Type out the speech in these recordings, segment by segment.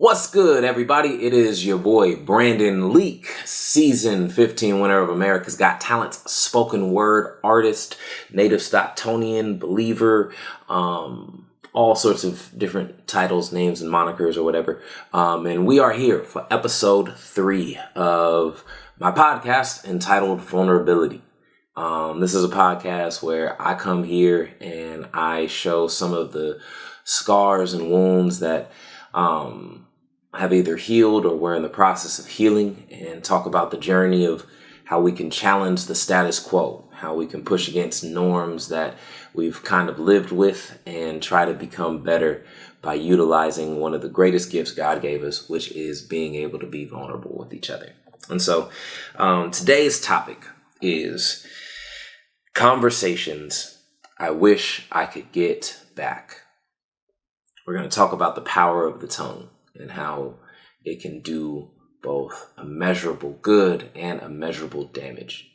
What's good, everybody? It is your boy, Brandon Leake, season 15 winner of America's Got Talent's spoken word artist, native Stocktonian, believer, all sorts of different titles, names, and monikers or whatever. And we are here for episode 3 of my podcast entitled Vulnerability. This is a podcast where I come here and I show some of the scars and wounds that have either healed or we're in the process of healing, and talk about the journey of how we can challenge the status quo, how we can push against norms that we've kind of lived with and try to become better by utilizing one of the greatest gifts God gave us, which is being able to be vulnerable with each other. And so today's topic is conversations I wish I could get back. We're going to talk about the power of the tongue and how it can do both immeasurable good and immeasurable damage,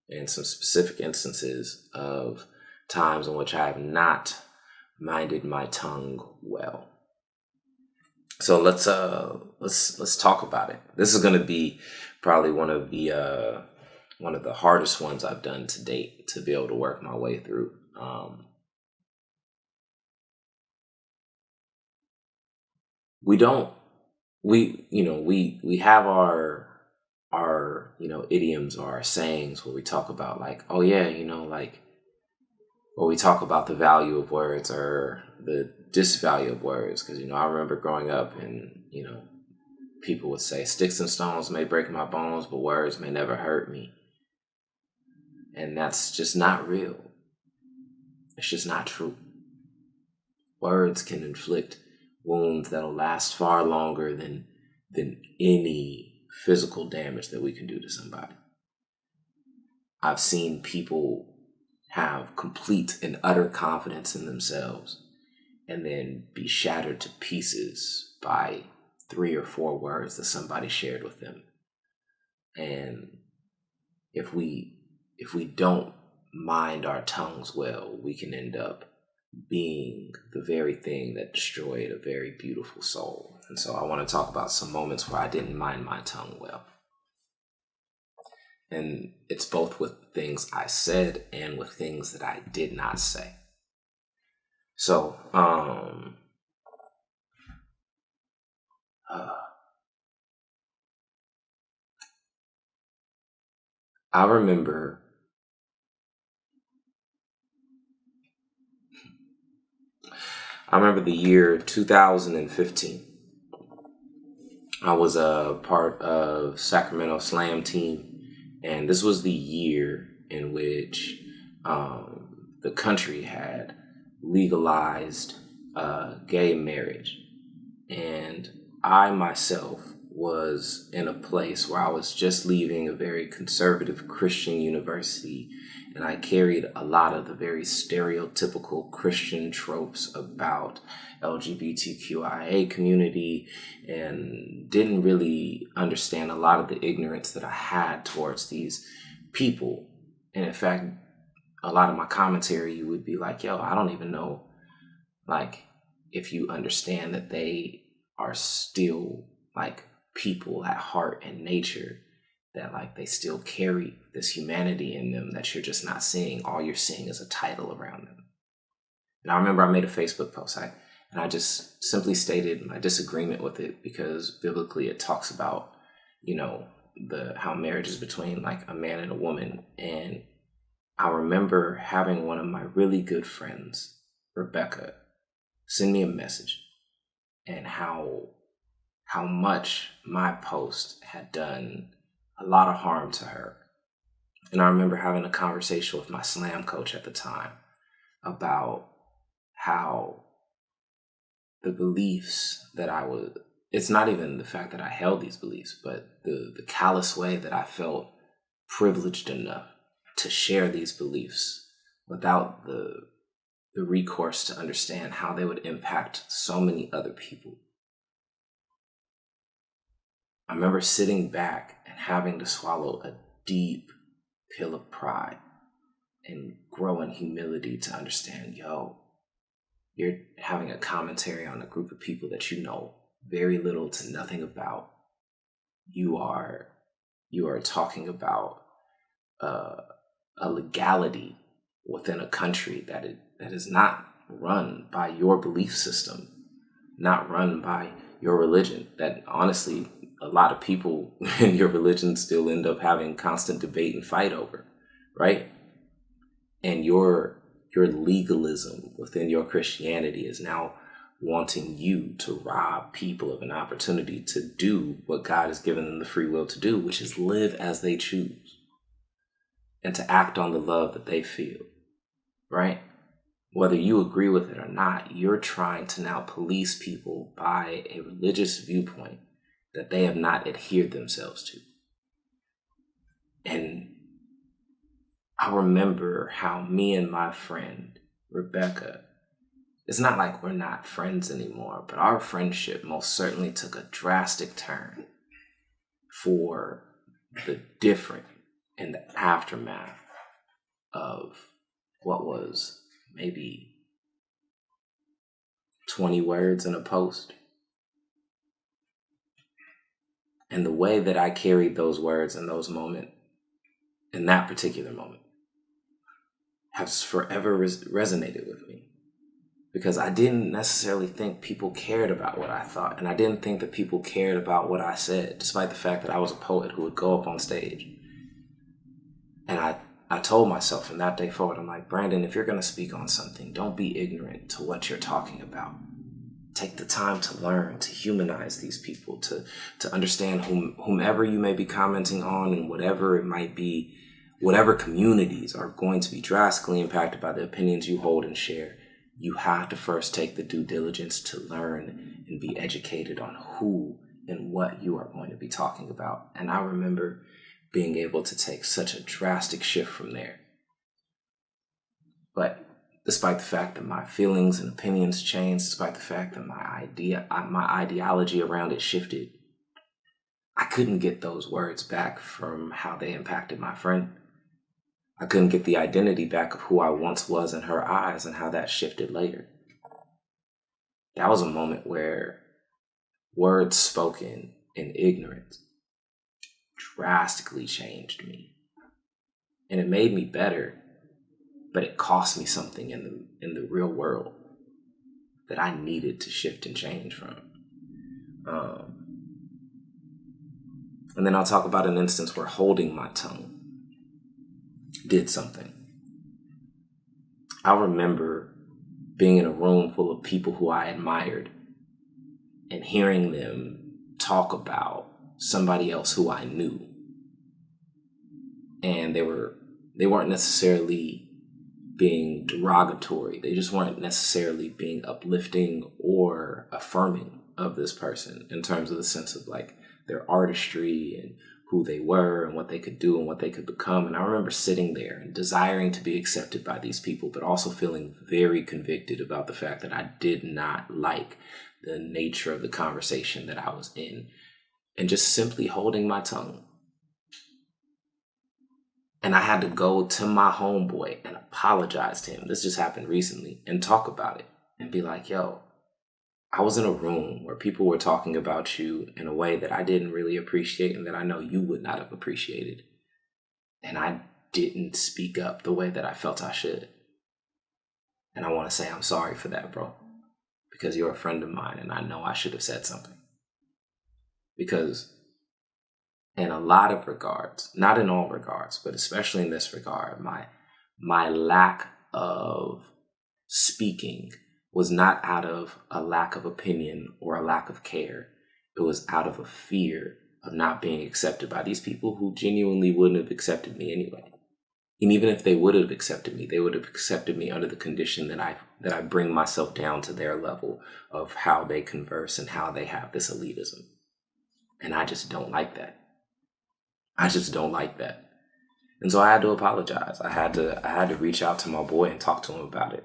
and some specific instances of times in which I have not minded my tongue well. So let's talk about it. This is going to be probably one of the hardest ones I've done to date to be able to work my way through. We have our idioms or our sayings where we talk about like, oh yeah, or we talk about the value of words or the disvalue of words. Because, I remember growing up and, people would say sticks and stones may break my bones, but words may never hurt me. And that's just not real. It's just not true. Words can inflict wounds that'll last far longer than any physical damage that we can do to somebody. I've seen people have complete and utter confidence in themselves and then be shattered to pieces by 3 or 4 words that somebody shared with them. And if we don't mind our tongues well, we can end up being the very thing that destroyed a very beautiful soul. And so I want to talk about some moments where I didn't mind my tongue well. And it's both with things I said and with things that I did not say. So, I remember the year 2015. I was a part of Sacramento Slam team, and this was the year in which the country had legalized gay marriage. And I myself was in a place where I was just leaving a very conservative Christian university, and I carried a lot of the very stereotypical Christian tropes about LGBTQIA community and didn't really understand a lot of the ignorance that I had towards these people. And in fact, a lot of my commentary would be like, yo, I don't even know, like, if you understand that they are still like people at heart and nature, that like they still carry this humanity in them that you're just not seeing. All you're seeing is a title around them. And I remember I made a Facebook post and I just simply stated my disagreement with it, because biblically it talks about, how marriage is between like a man and a woman. And I remember having one of my really good friends, Rebecca, send me a message, and how much my post had done a lot of harm to her. And I remember having a conversation with my slam coach at the time about how the beliefs that it's not even the fact that I held these beliefs, but the callous way that I felt privileged enough to share these beliefs without the recourse to understand how they would impact so many other people. I remember sitting back and having to swallow a deep pill of pride and grow in humility to understand, you're having a commentary on a group of people that you know very little to nothing about. You are talking about a legality within a country that is not run by your belief system, not run by your religion, that honestly a lot of people in your religion still end up having constant debate and fight over, right? And your legalism within your Christianity is now wanting you to rob people of an opportunity to do what God has given them the free will to do, which is live as they choose and to act on the love that they feel, right? Whether you agree with it or not, you're trying to now police people by a religious viewpoint that they have not adhered themselves to. And I remember how me and my friend, Rebecca, it's not like we're not friends anymore, but our friendship most certainly took a drastic turn for the different in the aftermath of what was maybe 20 words in a post. And the way that I carried those words in those moments, in that particular moment, has forever resonated with me. Because I didn't necessarily think people cared about what I thought. And I didn't think that people cared about what I said, despite the fact that I was a poet who would go up on stage. And I told myself from that day forward, I'm like, Brandon, if you're going to speak on something, don't be ignorant to what you're talking about. Take the time to learn, to humanize these people, to understand whomever you may be commenting on and whatever it might be, whatever communities are going to be drastically impacted by the opinions you hold and share. You have to first take the due diligence to learn and be educated on who and what you are going to be talking about. And I remember being able to take such a drastic shift from there. But despite the fact that my feelings and opinions changed, despite the fact that my ideology around it shifted, I couldn't get those words back from how they impacted my friend. I couldn't get the identity back of who I once was in her eyes and how that shifted later. That was a moment where words spoken in ignorance drastically changed me. And it made me better, but it cost me something in the real world that I needed to shift and change from. And then I'll talk about an instance where holding my tongue did something. I remember being in a room full of people who I admired and hearing them talk about somebody else who I knew. And they weren't necessarily being derogatory. They just weren't necessarily being uplifting or affirming of this person in terms of the sense of like their artistry and who they were and what they could do and what they could become. And I remember sitting there and desiring to be accepted by these people, but also feeling very convicted about the fact that I did not like the nature of the conversation that I was in, and just simply holding my tongue. And I had to go to my homeboy and apologize to him. This just happened recently, and talk about it and be like, yo, I was in a room where people were talking about you in a way that I didn't really appreciate and that I know you would not have appreciated. And I didn't speak up the way that I felt I should. And I want to say I'm sorry for that, bro. Because you're a friend of mine and I know I should have said something. Because in a lot of regards, not in all regards, but especially in this regard, my lack of speaking was not out of a lack of opinion or a lack of care. It was out of a fear of not being accepted by these people who genuinely wouldn't have accepted me anyway. And even if they would have accepted me, they would have accepted me under the condition that I bring myself down to their level of how they converse and how they have this elitism. And I just don't like that. I just don't like that. And so I had to apologize. I had to reach out to my boy and talk to him about it.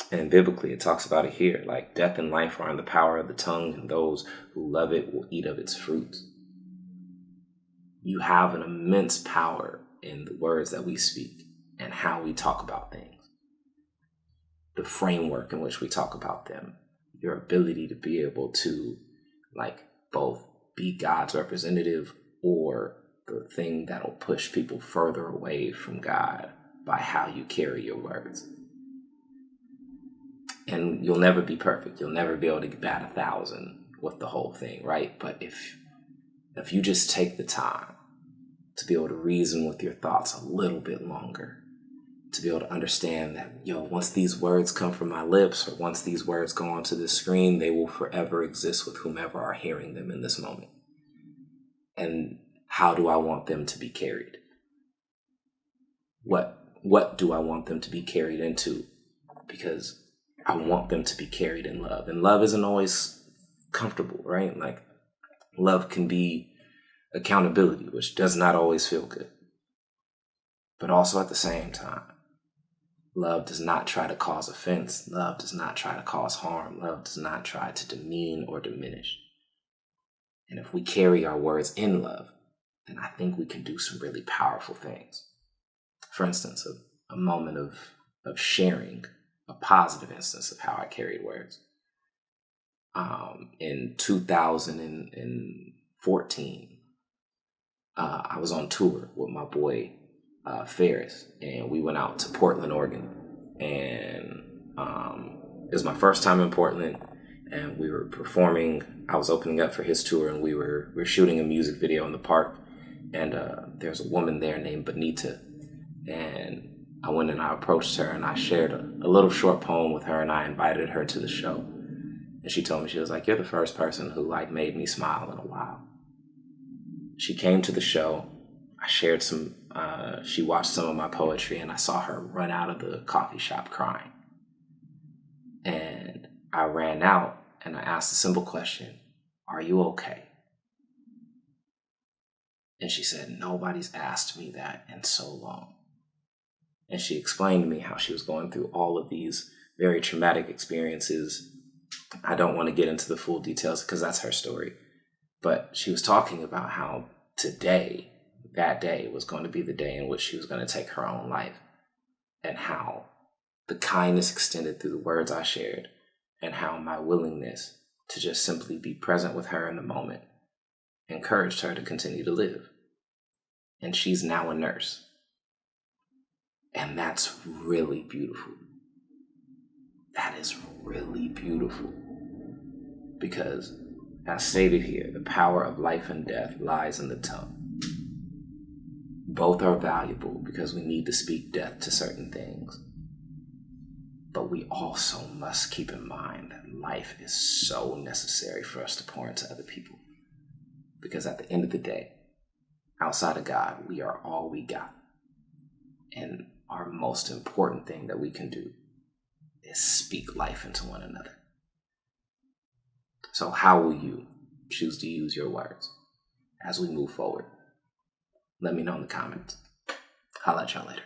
And biblically, it talks about it here, like death and life are in the power of the tongue, and those who love it will eat of its fruits. You have an immense power in the words that we speak and how we talk about things, the framework in which we talk about them, your ability to be able to like both be God's representative or the thing that'll push people further away from God by how you carry your words. And you'll never be perfect. You'll never be able to bat 1,000 with the whole thing, right? But if you just take the time to be able to reason with your thoughts a little bit longer, to be able to understand that, once these words come from my lips or once these words go onto the screen, they will forever exist with whomever are hearing them in this moment. And how do I want them to be carried? What do I want them to be carried into? Because I want them to be carried in love. And love isn't always comfortable, right? Like, love can be accountability, which does not always feel good. But also at the same time, love does not try to cause offense. Love does not try to cause harm. Love does not try to demean or diminish. And if we carry our words in love, then I think we can do some really powerful things. For instance, a moment of sharing a positive instance of how I carried words. In 2014, I was on tour with my boy Fariss, and we went out to Portland, Oregon. And it was my first time in Portland, and we were performing. I was opening up for his tour, and we were shooting a music video in the park. And there's a woman there named Benita, and I went and I approached her and I shared a little short poem with her, and I invited her to the show. And she told me, she was like, "You're the first person who made me smile in a while." She came to the show. I shared she watched some of my poetry, and I saw her run out of the coffee shop crying. And I ran out and I asked a simple question: "Are you okay?" And she said, "Nobody's asked me that in so long." And she explained to me how she was going through all of these very traumatic experiences. I don't want to get into the full details because that's her story. But she was talking about how that day was going to be the day in which she was going to take her own life. And how the kindness extended through the words I shared, and how my willingness to just simply be present with her in the moment encouraged her to continue to live. And she's now a nurse. And that's really beautiful. That is really beautiful. Because, as stated here, the power of life and death lies in the tongue. Both are valuable because we need to speak death to certain things. But we also must keep in mind that life is so necessary for us to pour into other people. Because at the end of the day, outside of God, we are all we got. And our most important thing that we can do is speak life into one another. So how will you choose to use your words as we move forward? Let me know in the comments. Holla at y'all later.